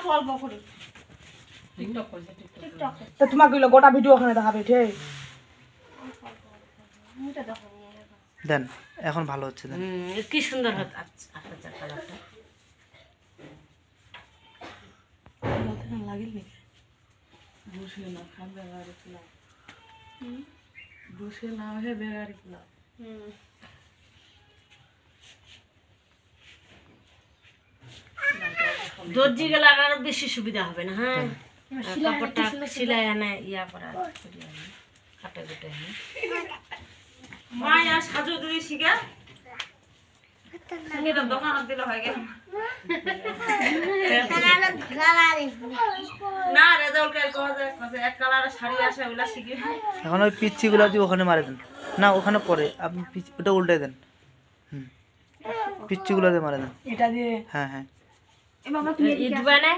অল্প অল্প করে টিকটক করছে টিকটক তো তোমাকে গোটা ভিডিও ওখানে দেখাবে ঠিক দেন এখন ভালো হচ্ছে দেন কি সুন্দর হচ্ছে আচ্ছা কালারটা লাগিল নি বসে না খাবে আর কি বসে না হে বেগারি কি দর্জি গেলে আরো বেশি সুবিধা হবে না হ্যাঁ কাপড়টা সেলাই আনে ইয়া করা কাটে কুটে মা আর সাজু দুই শিখা এটা দোকানে দিলে হয় কেন না রেজাল্ট কাল কবে এক কালারের শাড়ি আসে ওগুলা শিখে এখন ওই পিচ্চিগুলো দিয়ে ওখানে মারে দেন না ওখানে পরে আপনি ওটা উল্টে দেন পিচ্চিগুলো দিয়ে মারে দেন এটা দিয়ে হ্যাঁ হ্যাঁ এই দুবানে